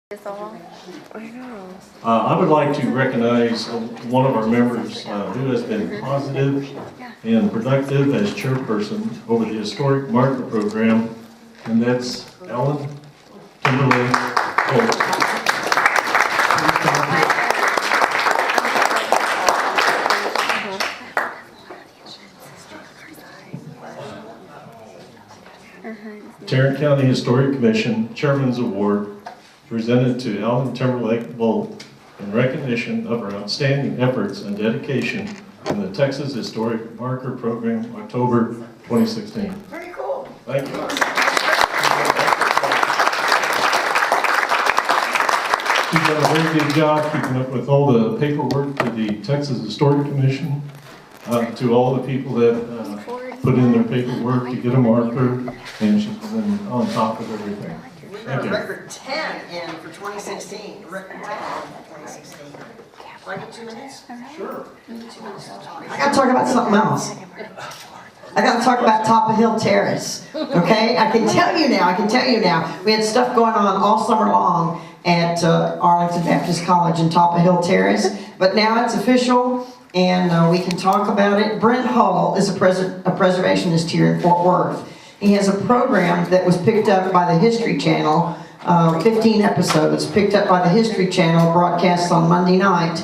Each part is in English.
I would like to recognize one of our members who has been positive and productive as chairperson over the Historic Marker Program, and that's Ellen Kimberly Holt. Tarrant County Historical Commission Chairman's Award presented to Ellen Timberlake Bolt in recognition of her outstanding efforts and dedication in the Texas Historic Marker Program, October 2016. Very cool. Thank you. She's done a very good job keeping up with all the paperwork to the Texas Historic Commission, to all the people that put in their paperwork to get a marker, and she's been on top of everything. We got a record 10 in for 2016. Record 10 for 2016. Can I get 2 minutes? Sure. 2 minutes to talk. I got to talk about something else. I got to talk about Top of Hill Terrace. Okay? I can tell you now. We had stuff going on all summer long at Arlington Baptist College and Top of Hill Terrace, but now it's official and we can talk about it. Brent Hall is a preservationist here in Fort Worth. He has a program that was picked up by the History Channel, 15 episodes picked up by the History Channel, broadcast on Monday night.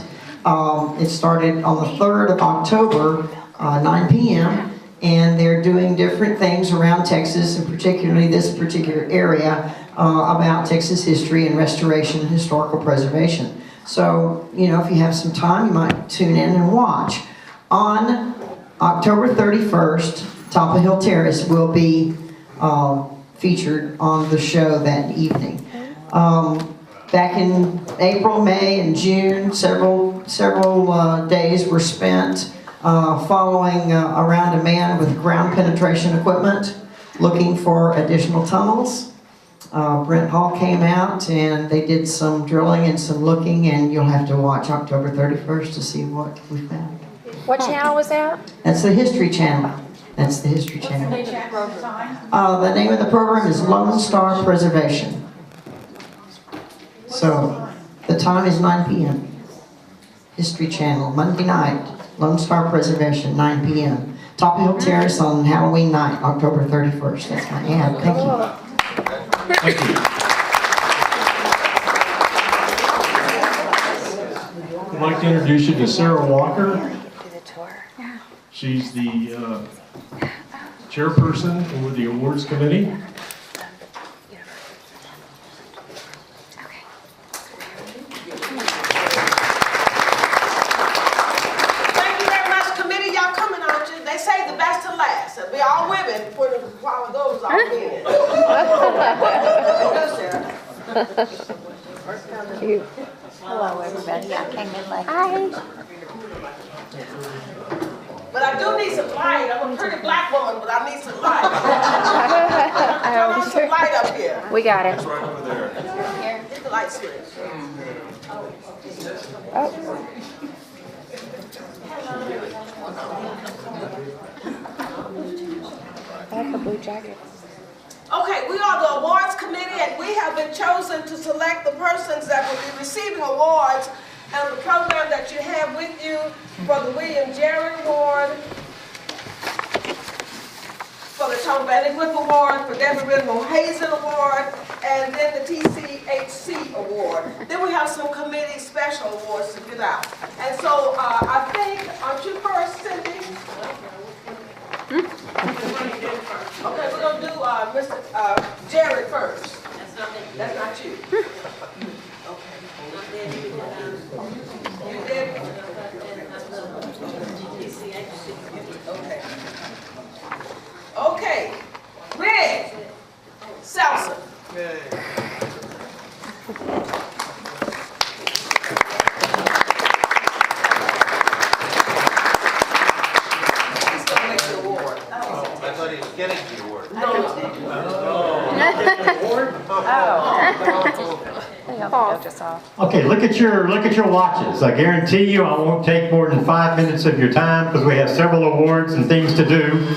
It started on the 3rd of October, 9 p.m., and they're doing different things around Texas, and particularly this particular area, about Texas history and restoration and historical preservation. So, you know, if you have some time, you might tune in and watch. On October 31st, Top of Hill Terrace will be featured on the show that evening. Back in April, May, and June, several days were spent following around a man with ground penetration equipment, looking for additional tunnels. Brent Hall came out and they did some drilling and some looking, and you'll have to watch October 31st to see what we found. What channel was that? That's the History Channel. That's the History Channel. The name of the program is Lone Star Preservation. So, the time is 9 p.m. History Channel, Monday night, Lone Star Preservation, 9 p.m. Top of Hill Terrace on Halloween night, October 31st. That's my ad. Thank you. Thank you. I'd like to introduce you to Sarah Walker. She's the chairperson over the awards committee. Thank you very much, committee. Y'all coming, aren't you? They say the best to last. And we all women put a while of those all in. Go, Sarah. Hello, everybody. I came in late. Hi. But I do need some light. I'm a pretty black woman, but I need some light. Turn on some light up here. We got it. That's right over there. Here, get the lights here. Oh. I like a blue jacket. Okay, we are the awards committee, and we have been chosen to select the persons that will be receiving awards and the program that you have with you for the William Jerry Award, for the Tom Vending Award, for Deborah Ridmore Hazen Award, and then the TCHC Award. Then we have some committee special awards to get out. And so I think, aren't you first, Cindy? Okay, we're going to do Mr. Jerry first. That's not me. That's not you. Okay. You did? Okay. Okay. Red. Salsa. He's going to make the award. I thought he was getting the award. Okay, look at your watches. I guarantee you I won't take more than 5 minutes of your time because we have several awards and things to do.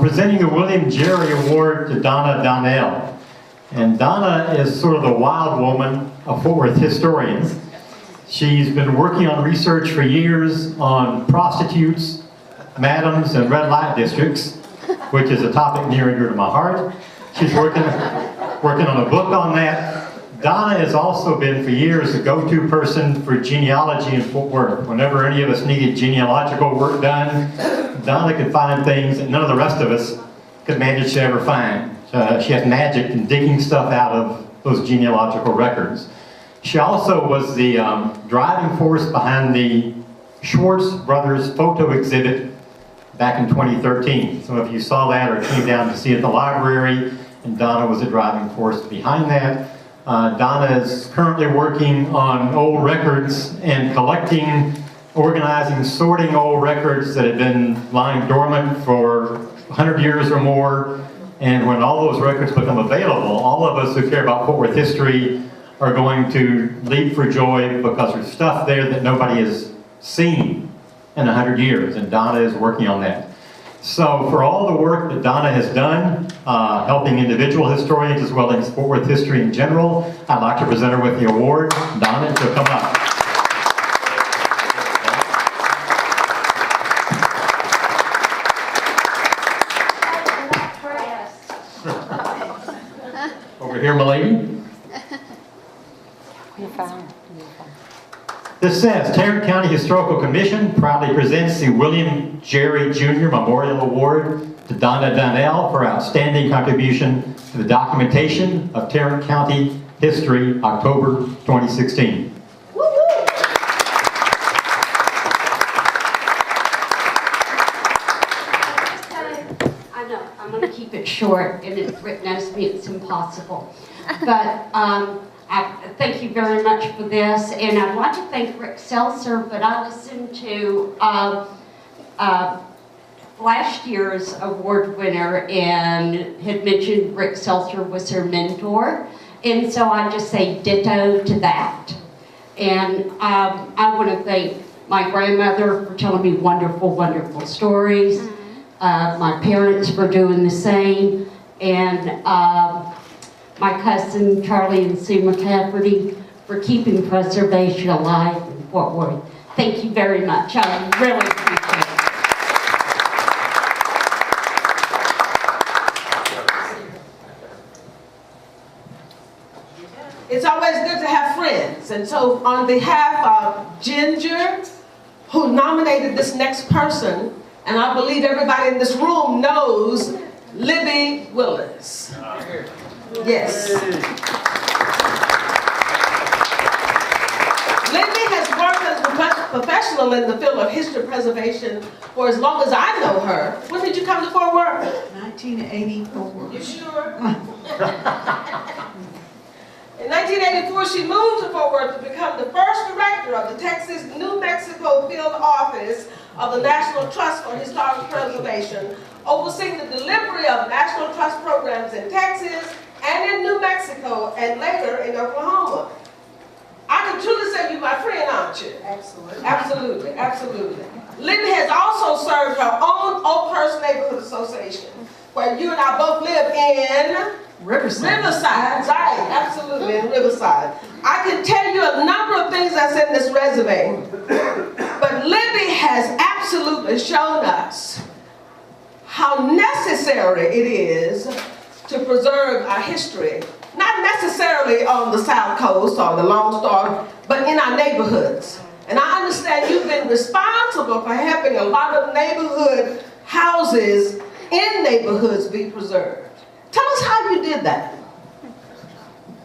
Presenting the William Jerry Award to Donna Donnell. And Donna is sort of the wild woman of Fort Worth historians. She's been working on research for years on prostitutes, madams, and red light districts, which is a topic near and dear to my heart. She's working on a book on that. Donna has also been for years the go-to person for genealogy in Fort Worth. Whenever any of us needed genealogical work done, Donna could find things that none of the rest of us could manage to ever find. She has magic in digging stuff out of those genealogical records. She also was the driving force behind the Schwartz Brothers photo exhibit back in 2013. Some of you saw that or came down to see it at the library, and Donna was the driving force behind that. Donna is currently working on old records and collecting, organizing, sorting old records that have been lying dormant for 100 years or more. And when all those records become available, all of us who care about Fort Worth history are going to leap for joy because there's stuff there that nobody has seen in 100 years, and Donna is working on that. So for all the work that Donna has done, helping individual historians as well as Fort Worth history in general, I'd like to present her with the award. Donna, she'll come up. Over here, my lady. This says, Tarrant County Historical Commission proudly presents the William Jerry Jr. Memorial Award to Donna Donnell for outstanding contribution to the documentation of Tarrant County history, October 2016. I know, I'm going to keep it short, and Rick knows me, it's impossible. But I thank you very much for this, and I'd like to thank Rick Seltzer, but I listened to last year's award winner and had mentioned Rick Seltzer was her mentor, and so I just say ditto to that. And I want to thank my grandmother for telling me wonderful, wonderful stories, my parents for doing the same, and my cousin Charlie and Sue McCafferty for keeping preservation alive in Fort Worth. Thank you very much. I really appreciate it. It's always good to have friends. And so on behalf of Ginger, who nominated this next person, and I believe everybody in this room knows Libby Willis. Yes. Libby has worked as a professional in the field of history preservation for as long as I know her. When did you come to Fort Worth? 1984. You sure? In 1984, she moved to Fort Worth to become the first director of the Texas New Mexico Field Office of the National Trust for Historic Preservation, overseeing the delivery of National Trust programs in Texas and in New Mexico, and later in Oklahoma. I can truly say you're my friend, aren't you? Absolutely. Absolutely, absolutely. Libby has also served her own Oakhurst Neighborhood Association, where you and I both live in Riverside. Riverside, right, absolutely, in Riverside. I can tell you a number of things that's in this resume, but Libby has absolutely shown us how necessary it is to preserve our history, not necessarily on the South Coast or the Lone Star, but in our neighborhoods. And I understand you've been responsible for helping a lot of neighborhood houses in neighborhoods be preserved. Tell us how you did that.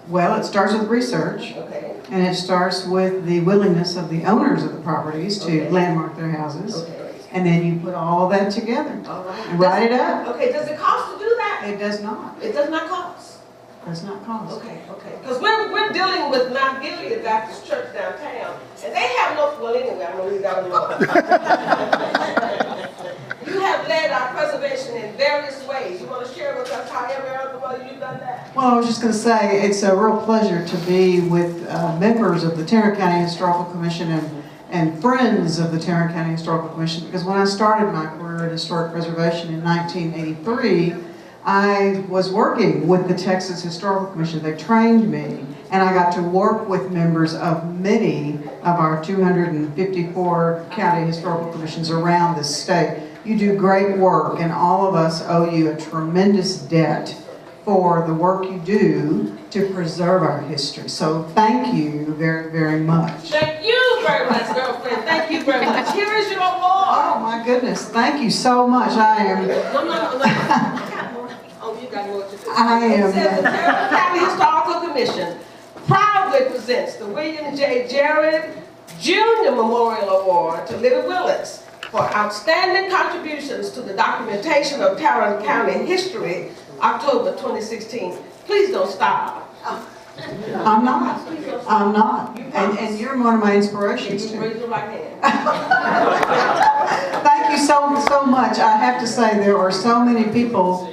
Well, it starts with research, Okay. and it starts with the willingness of the owners of the properties to landmark their houses. Okay. And then you put all of that together All right. and write it up. Okay, does it cost to do that? It does not. It does not cost. Does not cost. Okay, okay. Because we're dealing with Mount Gilead Baptist Church downtown, and they have no, well anyway, I know we got along. You have led our preservation in various ways. You want to share with us however other way you've done that? Well, I was just going to say, it's a real pleasure to be with members of the Tarrant County Historical Commission and friends of the Tarrant County Historical Commission, because when I started my career in historic preservation in 1983, I was working with the Texas Historical Commission. They trained me, and I got to work with members of many of our 254 county historical commissions around this state. You do great work, and all of us owe you a tremendous debt for the work you do to preserve our history. So thank you very, very much. Thank you very much, girlfriend. Thank you very much. Here is your award. Oh my goodness, thank you so much. I am, No. Oh, you got more to do. I am- It says the Tarrant County Historical Commission proudly presents the William J. Jared Jr. Memorial Award to Libby Willis for outstanding contributions to the documentation of Tarrant County history, October 2016. Please don't stop. I'm not. And you're one of my inspirations You too. raise your right hand. Thank you so much. I have to say there are so many people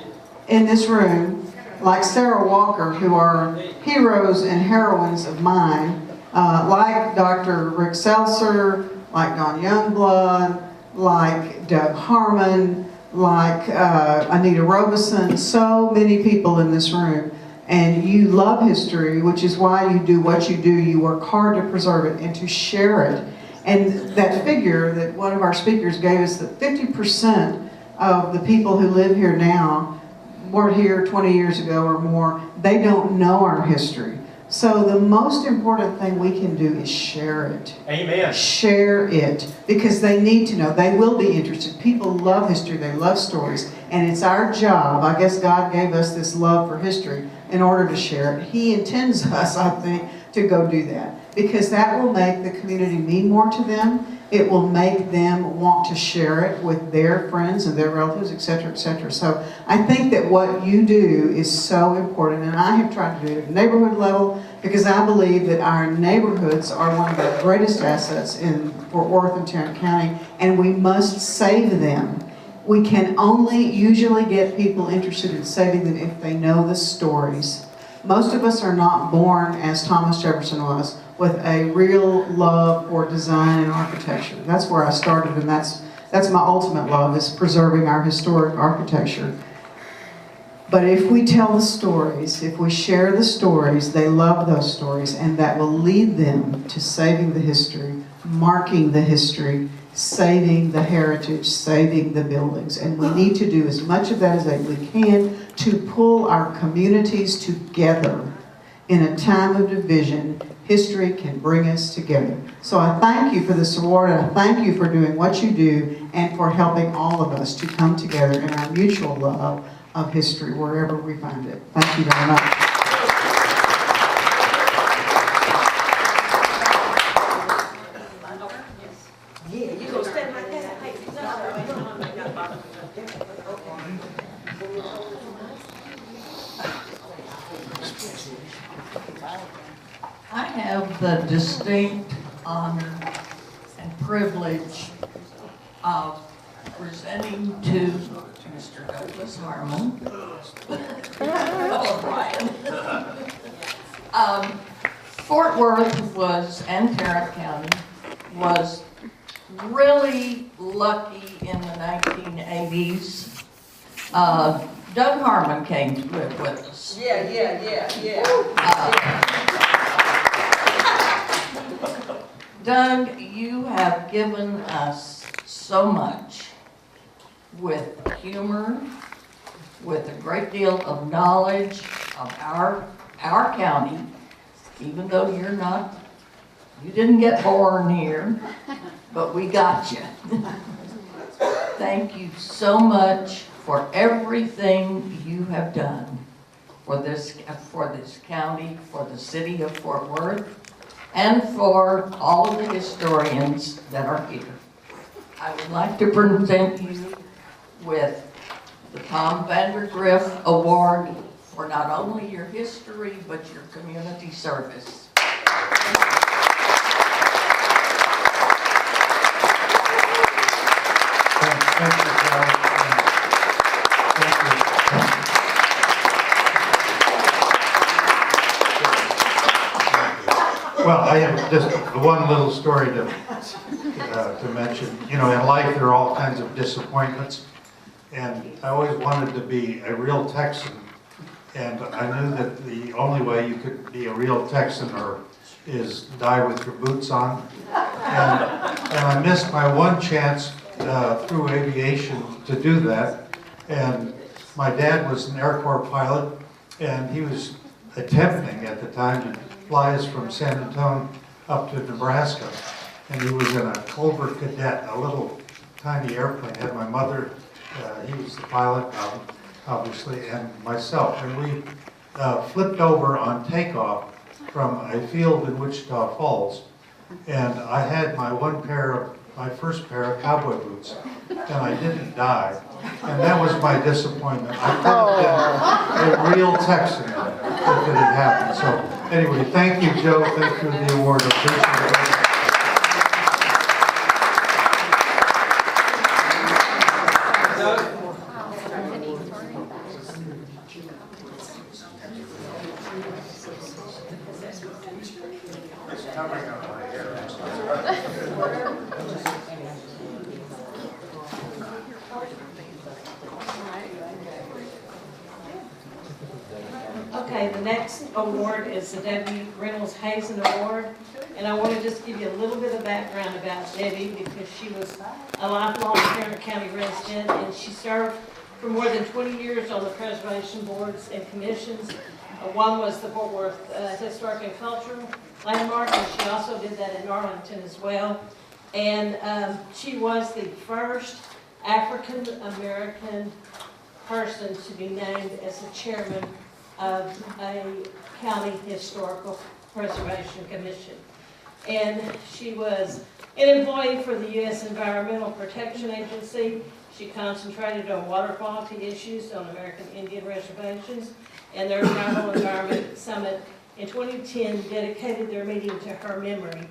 in this room, like Sarah Walker, who are heroes and heroines of mine, like Dr. Rick Seltzer, like Don Youngblood, like Doug Harmon, like Anita Robeson, so many people in this room. And you love history, which is why you do what you do. You work hard to preserve it and to share it. And that figure that one of our speakers gave us, that 50% of the people who live here now weren't here 20 years ago or more, they don't know our history. So the most important thing we can do is share it. Amen. Share it, because they need to know. They will be interested. People love history. They love stories. And it's our job. I guess God gave us this love for history in order to share it. He intends us, I think, to go do that, because that will make the community mean more to them. It will make them want to share it with their friends and their relatives, etc., etc. So I think that what you do is so important, and I have tried to do it at the neighborhood level, because I believe that our neighborhoods are one of the greatest assets in Fort Worth and Tarrant County, and we must save them. We can only usually get people interested in saving them if they know the stories. Most of us are not born, as Thomas Jefferson was, with a real love for design and architecture. That's where I started, and that's my ultimate love, is preserving our historic architecture. But if we tell the stories, if we share the stories, they love those stories, and that will lead them to saving the history, marking the history, saving the heritage, saving the buildings. And we need to do as much of that as we can to pull our communities together. In a time of division, history can bring us together. So I thank you for this award, and I thank you for doing what you do and for helping all of us to come together in our mutual love of history wherever we find it. Thank you very much. Yeah, you gonna stand like that? I have the distinct honor and privilege of presenting to Mr. Douglas Harmon. Hello, Brian. Fort Worth and Tarrant County was really lucky in the 1980s. Doug Harmon came to live with us. Yeah. Doug, you have given us so much with humor, with a great deal of knowledge of our county, even though you didn't get born here, but we got you. Thank you so much for everything you have done for this county, for the city of Fort Worth, and for all of the historians that are here. I would like to present you with the Tom Vander Grift Award for not only your history, but your community service. Thank you, Carol. Thank you. Well, I have just one little story to mention. You know, in life there are all kinds of disappointments. And I always wanted to be a real Texan. And I knew that the only way you could be a real Texan is die with your boots on. And I missed my one chance through aviation to do that. And my dad was an Air Corps pilot, and he was attempting at the time to fly us from San Antonio up to Nebraska. And he was in a Cobra Cadet, a little tiny airplane. Had my mother, he was the pilot, obviously, and myself. And we flipped over on takeoff from a field in Wichita Falls. And I had my first pair of cowboy boots, and I didn't die. And that was my disappointment. I could have been a real Texan if it had happened. So anyway, thank you, Joe. Thank you for the award. I appreciate it. Okay, the next award is the Debbie Reynolds Hazen Award. And I want to just give you a little bit of background about Debbie because she was a lifelong Tarrant County resident and she served for more than 20 years on the preservation boards and commissions. One was the Fort Worth Historic and Cultural Landmark, and she also did that in Arlington as well. And she was the first African-American person to be named as the chairman of a county historical preservation commission. And she was an employee for the U.S. Environmental Protection Agency. She concentrated on water quality issues on American Indian reservations, and their Tribal Environment Summit in 2010 dedicated their meeting to her memory.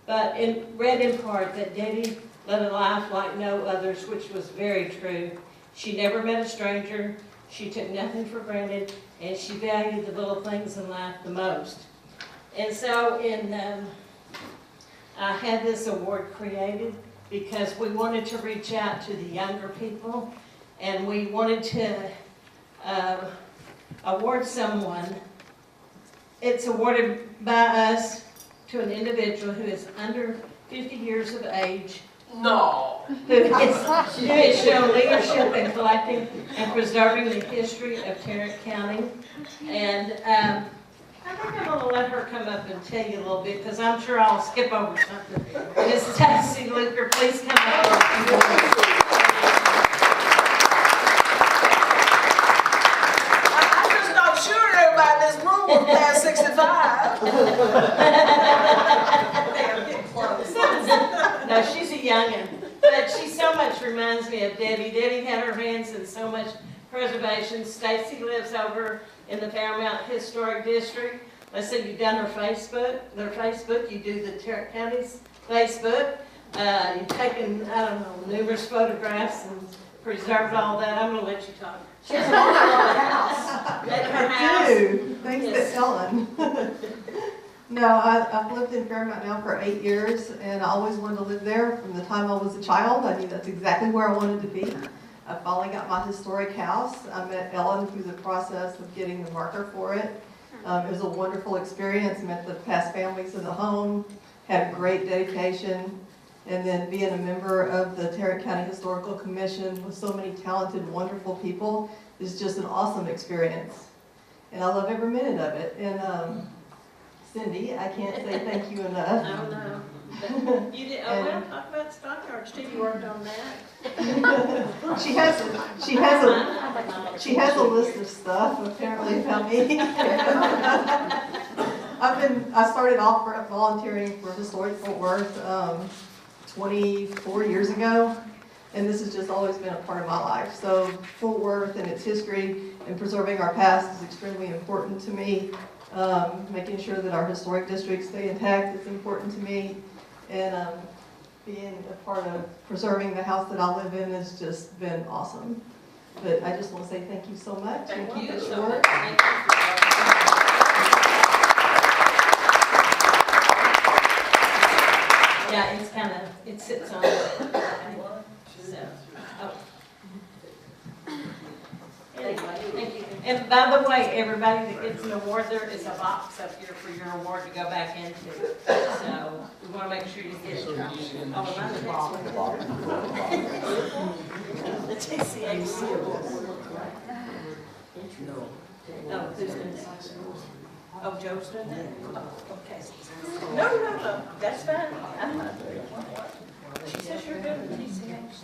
But read in part that Debbie led a life like no others, which was very true. She never met a stranger, she took nothing for granted, and she valued the little things in life the most. And so I had this award created because we wanted to reach out to the younger people, and we wanted to award someone. It's awarded by us to an individual who is under 50 years of age. No. Who has shown leadership in collecting and preserving the history of Tarrant County. And I think I'm going to let her come up and tell you a little bit because I'm sure I'll skip over something. Mrs. Stacy Luker, please come up. I'm just not sure everybody in this room was past 65. No, she's a youngin', but she so much reminds me of Debbie. Debbie had her hands in so much preservation. Stacy lives over in the Fairmount Historic District. Let's say you've done their Facebook, you do the Tarrant County's Facebook. You've taken, I don't know, numerous photographs and preserved all that. I'm going to let you talk. She has a wonderful house. At her house. I do. Thanks to Ellen. No, I've lived in Fairmount now for 8 years, and I always wanted to live there from the time I was a child. I knew that's exactly where I wanted to be. I finally got my historic house. I met Ellen through the process of getting the marker for it. It was a wonderful experience. Met the past families in the home, had a great dedication, and then being a member of the Tarrant County Historical Commission with so many talented, wonderful people is just an awesome experience. And I love every minute of it. And Cindy, I can't say thank you enough. I know. But you did. Oh, well, talk about stockyards too. You worked on that. She has a list of stuff apparently about me. I started off volunteering for Historic Fort Worth 24 years ago, and this has just always been a part of my life. So Fort Worth and its history and preserving our past is extremely important to me. Making sure that our historic districts stay intact is important to me, and being a part of preserving the house that I live in has just been awesome. But I just want to say thank you so much. Thank and keep you it so short. much. Thank you. Yeah, it sits on it. So, oh. And by the way, everybody that gets an award, there is a box up here for your award to go back into. So we want to make sure you get it. Oh, another ball. The TCHC award. No, who's doing that? Oh, Joe's doing that? Oh, okay. No, that's fine. I'm not doing it. She says you're doing the TCHC.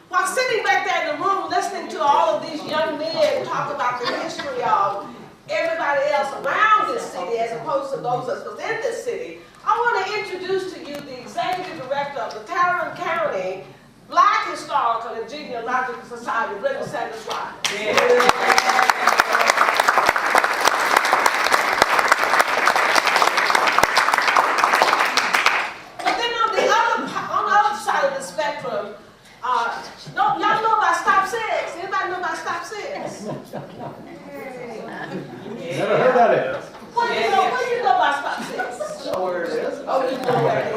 While sitting back there in the room listening to all of these young men talk about the history of everybody else around this city as opposed to those that's within this city, I want to introduce to you the Executive Director of the Tarrant County Black Historical and Genealogical Society, Brent Hall. But then on the other side of the spectrum, y'all know about Stop Six. Anybody know about Stop Six? Never heard that is. What do you know about Stop Six? Know where it is? Oh, you know where it is.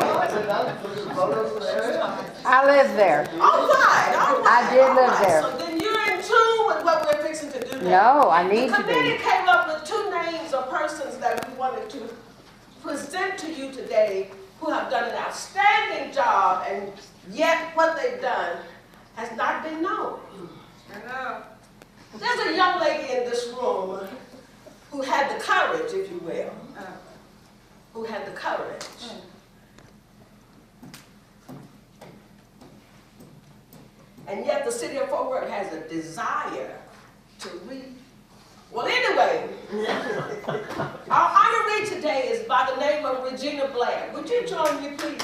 I live there. All right. I did live there. So then you're in tune with what we're fixing to do now. No, I need The to committee be. came up with 2 names of persons that we wanted to present to you today who have done an outstanding job, and yet what they've done has not been known. There's a young lady in this room who had the courage, if you will, who had the courage and yet the city of Fort Worth has a desire to read. Well, anyway, our honoree today is by the name of Regina Blair. Would you join me, please?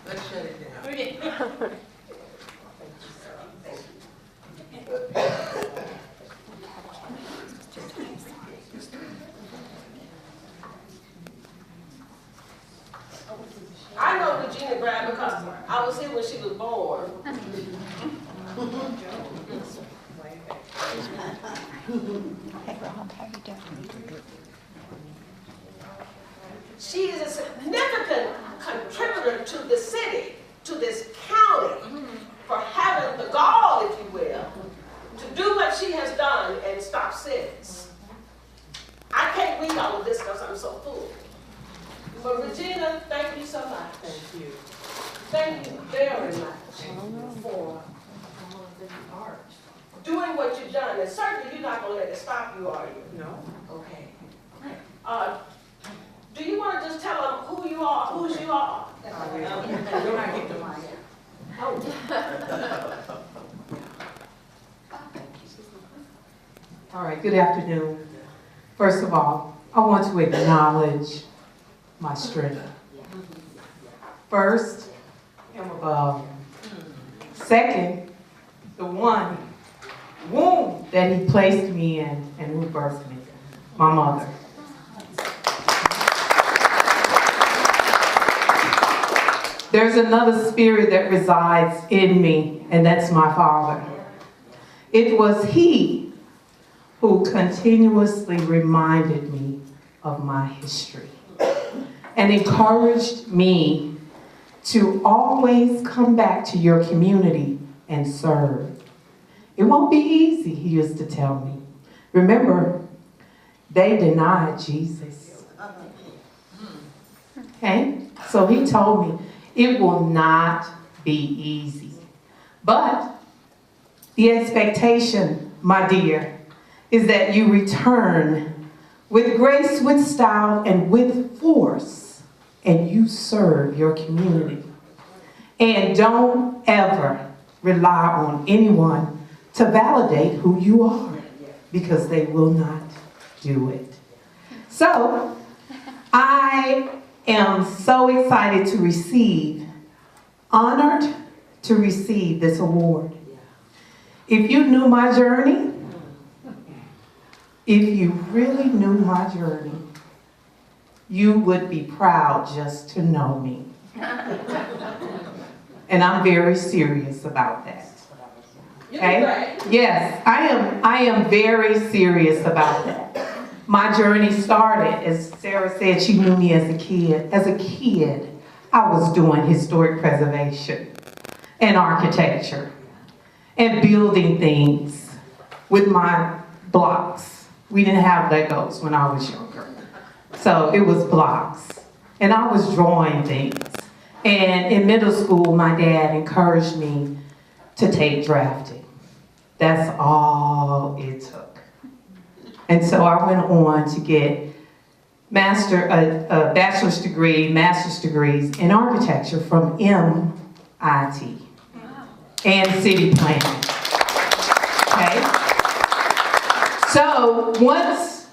Let's shut it down. I know Regina Blair because I was here when she was born. She is a significant contributor to the city, to this county, for having the gall, if you will, to do what she has done and Stop Six. I can't read all of this because I'm so full. But Regina, thank you so much. Thank you. Thank you very much for doing what you've done. And certainly you're not going to let it stop you, are you? No. Okay. Do you want to just tell them who you are, whose you are? All right, good afternoon. First of all, I want to acknowledge my strength. First and above. Second, the one womb that he placed me in and who birthed me, my mother. There's another spirit that resides in me, and that's my father. It was he who continuously reminded me of my history and encouraged me to always come back to your community and serve. It won't be easy, he used to tell me. Remember, they denied Jesus. Okay? So he told me, it will not be easy. But the expectation, my dear, is that you return with grace, with style, and with force, and you serve your community. And don't ever rely on anyone to validate who you are, because they will not do it. So, I am so excited to receive, honored to receive this award. If you knew my journey, if you really knew my journey, you would be proud just to know me. And I'm very serious about that. Okay? Yes, I am very serious about that. my journey started, as Sarah said, she knew me as a kid. As a kid, I was doing historic preservation and architecture and building things with my blocks. We didn't have Legos when I was younger. So it was blocks. And I was drawing things. And in middle school, my dad encouraged me to take drafting. That's all it took. And so I went on to get a bachelor's degree, master's degrees in architecture from MIT and city planning. Okay? So once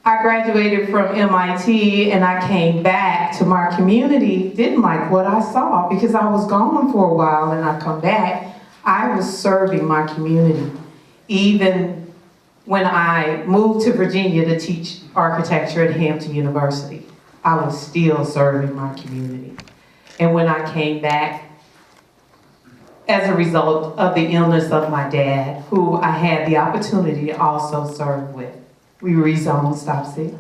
I graduated from MIT and I came back to my community, didn't like what I saw because I was gone for a while and I come back, I was serving my community. Even when I moved to Virginia to teach architecture at Hampton University, I was still serving my community. And when I came back, as a result of the illness of my dad, who I had the opportunity to also serve with, we rezoned Stop 6.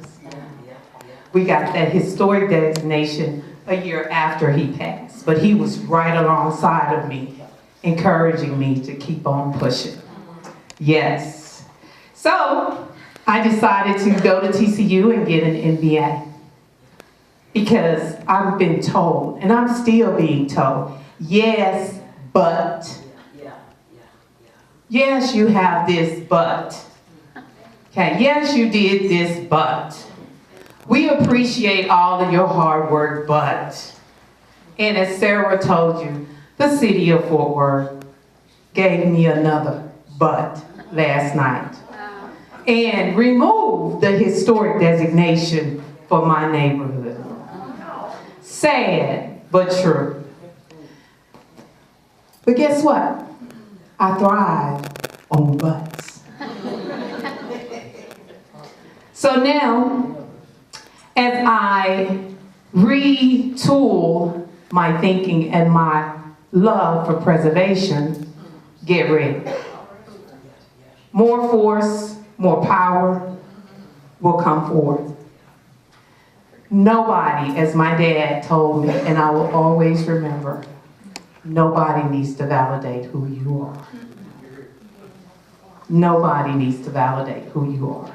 We got that historic designation a year after he passed, but he was right alongside of me, encouraging me to keep on pushing. Yes. So I decided to go to TCU and get an MBA because I've been told, and I'm still being told, yes, but. Yes, you have this, but. Okay, yes, you did this, but. We appreciate all of your hard work, but. And as Sarah told you, the city of Fort Worth gave me another but last night. And removed the historic designation for my neighborhood. Sad, but true. But guess what? I thrive on butts. So now, as I retool my thinking and my love for preservation, get ready. More force, more power will come forth. Nobody, as my dad told me, and I will always remember, nobody needs to validate who you are. Nobody needs to validate who you are.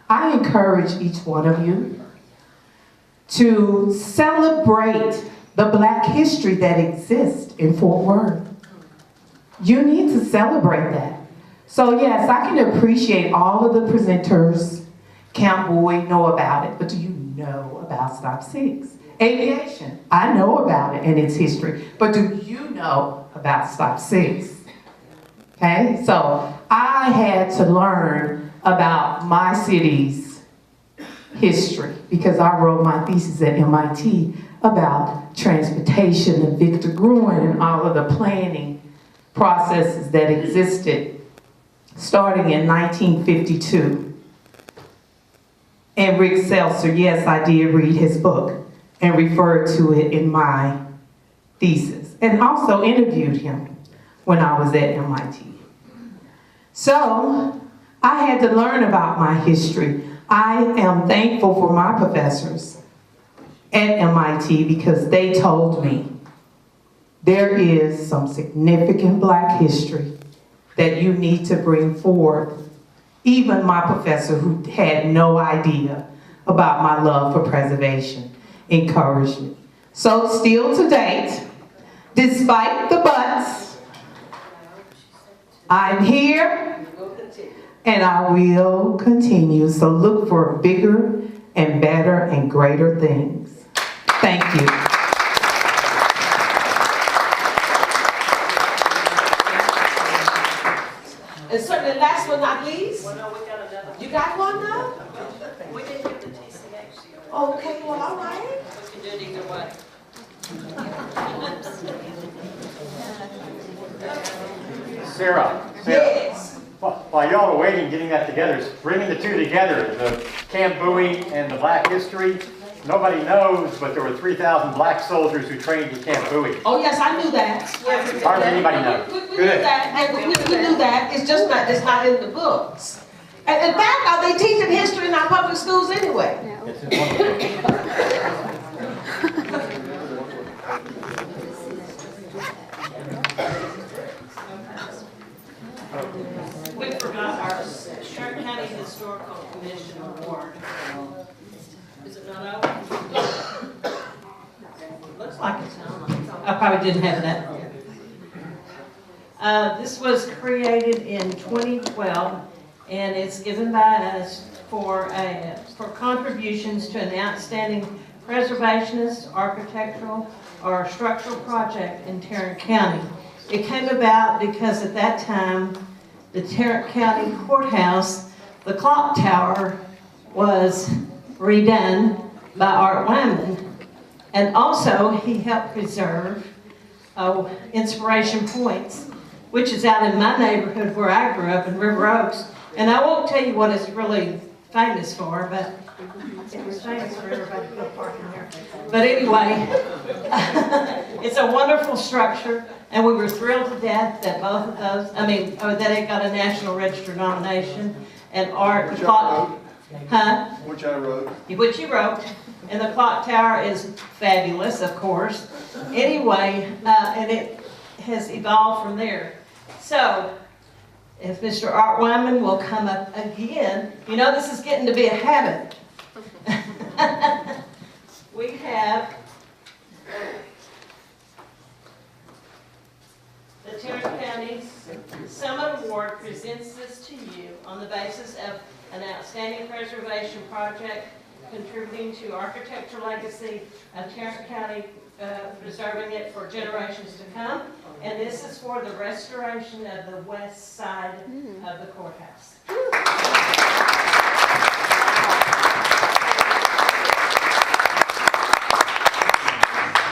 I encourage each one of you to celebrate the Black history that exists in Fort Worth. You need to celebrate that. So yes, I can appreciate all of the presenters. Camp Boyd know about it, but do you know about Stop 6? Aviation, I know about it and its history, but do you know about Stop 6? Okay, so I had to learn about my city's history because I wrote my thesis at MIT about transportation and Victor Gruen and all of the planning processes that existed starting in 1952. And Rick Seltzer, yes, I did read his book and referred to it in my thesis, and also interviewed him when I was at MIT. So I had to learn about my history. I am thankful for my professors at MIT because they told me there is some significant Black history that you need to bring forth. Even my professor, who had no idea about my love for preservation, encouraged me. So still to date, despite the buts, I'm here and I will continue. So look for bigger and better and greater things. Thank you. And certainly last but not least, you got one now? We didn't get the TCHC. Okay, well, all right. We can do it either way. Sarah, Yes. while y'all are waiting, getting that together, bringing the two together, the Camp Bowie and the Black history, nobody knows, but there were 3,000 Black soldiers who trained at Camp Bowie. Oh, yes, I knew that. Hardly anybody knows. We knew that. Yeah, we knew that. It's just not, it's not in the books. And in fact, are they teaching history in our public schools anyway? We forgot our Tarrant County Historical Commission Award. Is it not over? Looks like it's not. I probably didn't have that. This was created in 2012, and it's given by us for contributions to an outstanding preservationist, architectural, or structural project in Tarrant County. It came about because at that time, the Tarrant County Courthouse, the clock tower, was redone by Art Wyman. And also, he helped preserve Inspiration Points, which is out in my neighborhood where I grew up in River Oaks. And I won't tell you what it's really famous for, but it was famous for everybody to go parking there. But anyway, it's a wonderful structure, and we were thrilled to death that both of those, that it got a National Register nomination, and Art, the clock, Which I wrote. which you wrote, and the clock tower is fabulous, of course. Anyway, and it has evolved from there. So, if Mr. Art Wyman will come up again, you know this is getting to be a habit. We have the Tarrant County Summit Award presents this to you on the basis of an outstanding preservation project contributing to architectural legacy of Tarrant County, preserving it for generations to come. And this is for the restoration of the west side of the courthouse.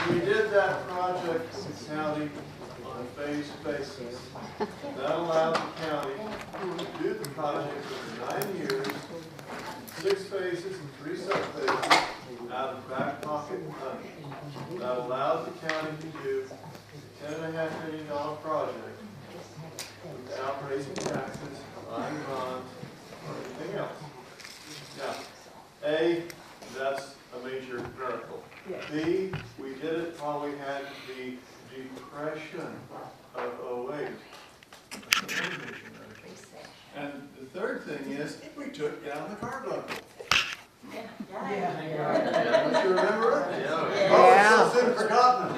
We did that project in the county on a phased basis. That allowed the county to do the project over 9 years, 6 phases and 3 sub-phases out of back pocket money. That allowed the county to do a $10.5 million project without raising taxes, buying bonds, or anything else. Now, A, that's a major miracle. B, we did it while we had the depression of 08. And the third thing is, we took down the car buckle. Don't you remember it? Oh, it's so soon forgotten.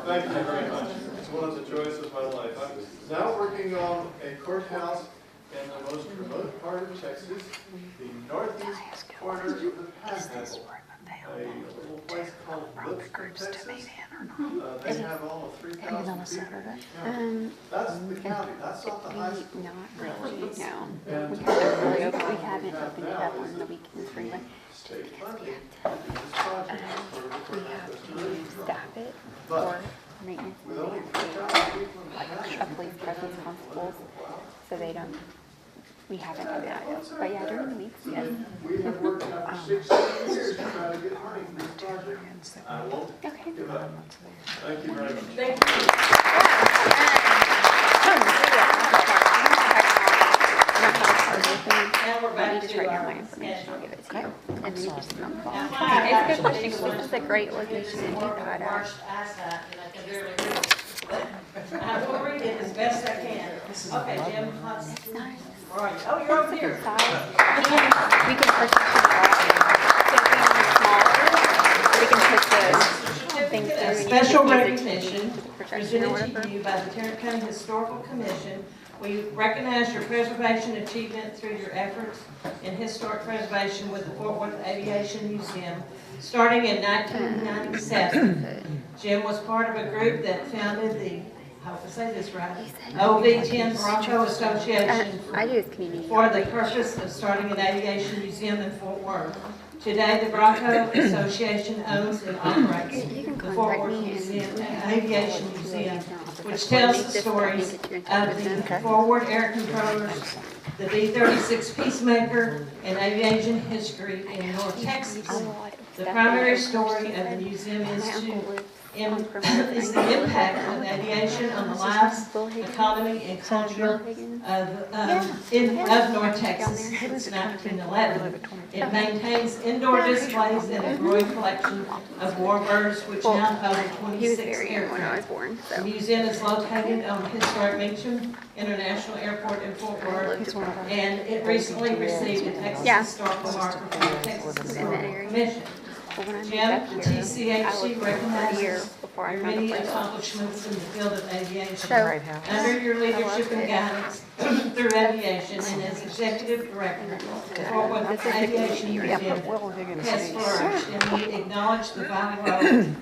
Thank you very much. It's one of the joys of my life. I'm now working on a courthouse in the most remote part of Texas, the northeast corner of the Panhandle. A little place called Lipscomb, Texas. They have almost 3,000 people. That's the county. That's not the high school. Not really, no. And We haven't opened it up on the weekends for anybody. state funding to do this project. We have to staff it for maintenance. With only 3,000 people in the Like county. a police presence constables, so they don't, we haven't done that yet. But yeah, during the weeks, yes. We have worked out for 16 years to try to get money for this project. I won't give up. Thank you very much. Thank And we're back to just write down my information, I'll give it to you. And then you just come call. It's a good question, because this is a great location to do that at. I will read it as best I can. Okay, Jim. Where are you? Oh, you're over here. We can partition it off. So if we want it smaller, we can put the things A through. special recognition Projection or presented whatever. to you by the Tarrant County Historical Commission. We recognize your preservation achievement through your efforts in historic preservation with the Fort Worth Aviation Museum, starting in 1997. Jim was part of a group that founded the, I hope I say this right, OV-10 Bronco Association I do this community. for the purpose of starting an aviation museum in Fort Worth. Today, the Bronco Association owns and operates the Fort Worth Museum, Aviation Museum, which tells the stories of the forward air controllers, the B-36 Peacemaker, and aviation history in North Texas. The primary story of the museum is the impact of aviation on the lives, economy, and culture of North Texas since 1911. It maintains indoor displays and a growing collection of warbirds, which now total 26 aircraft. The museum is located on the historic Meacham International Airport in Fort Worth, and it recently received a Texas Historical Marker from the Texas Historical Commission. Jim, the TCHC recognizes your many accomplishments in the field of aviation. Under your leadership and guidance through aviation and as executive director for what the aviation museum has flourished, and we acknowledge the vital role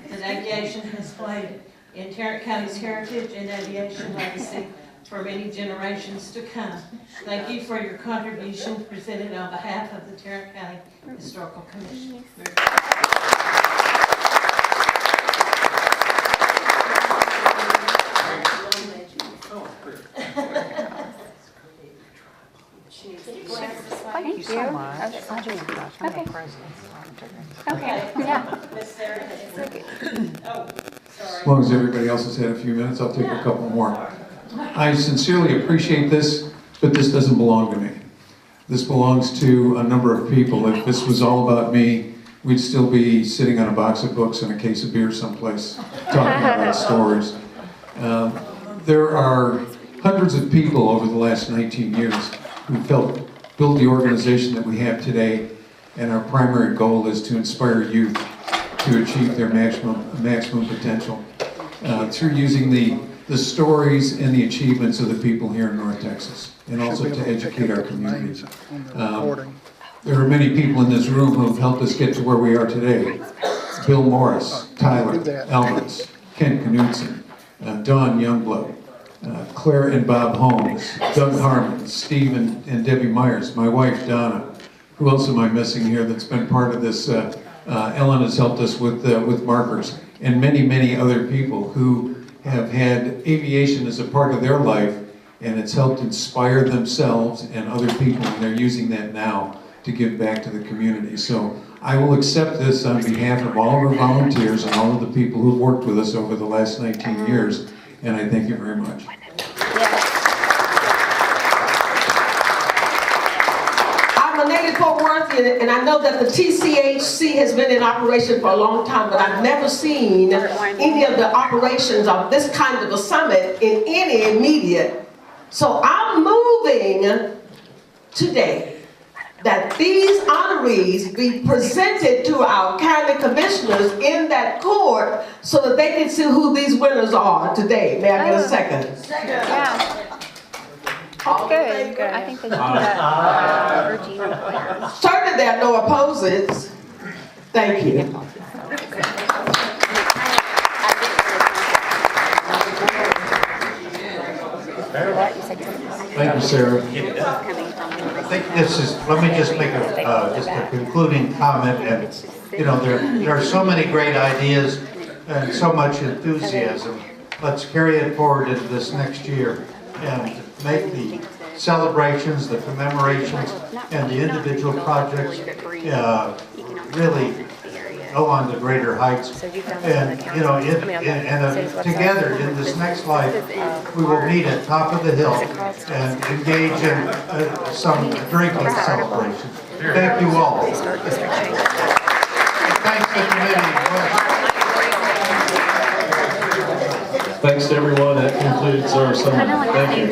that aviation has played in Tarrant County's heritage and aviation legacy for many generations to come. Thank you for your contribution presented on behalf of the Tarrant County Historical Commission. Thank you so much. Okay. Okay. Yeah. As long as everybody else has had a few minutes, I'll take a couple more. I sincerely appreciate this, but this doesn't belong to me. This belongs to a number of people. If this was all about me, we'd still be sitting on a box of books and a case of beer someplace talking about stories. There are hundreds of people over the last 19 years who helped build the organization that we have today, and our primary goal is to inspire youth to achieve their maximum potential through using the stories and the achievements of the people here in North Texas, and also to educate our communities. There are many people in this room who have helped us get to where we are today. Bill Morris, Tyler Elmans, Ken Knudsen, Don Youngblood, Claire and Bob Holmes, Doug Harmon, Steve and Debbie Myers, my wife Donna. Who else am I missing here that's been part of this? Ellen has helped us with markers, and many, many other people who have had aviation as a part of their life, and it's helped inspire themselves and other people, and they're using that now to give back to the community. So I will accept this on behalf of all of our volunteers and all of the people who've worked with us over the last 19 years, and I thank you very much. I'm a native Fort Worthian, and I know that the TCHC has been in operation for a long time, but I've never seen any of the operations of this kind of a summit in any immediate. So I'm moving today that these honorees be presented to our county commissioners in that court so that they can see who these winners are today. May I get a second? Second. Yeah. That's good. Good. I think they should do that for Regina. Certainly there are no opposes. Thank you. Thank you, Sarah. I think this is, let me just make a concluding comment. And, you know, there are so many great ideas and so much enthusiasm. Let's carry it forward into this next year and make the celebrations, the commemorations, and the individual projects really go on to greater heights. And, you know, together in this next life, we will meet at top of the hill and engage in some drinking celebrations. Thank you all. And thanks to the committee. Thanks to everyone. That concludes our summit. Thank you.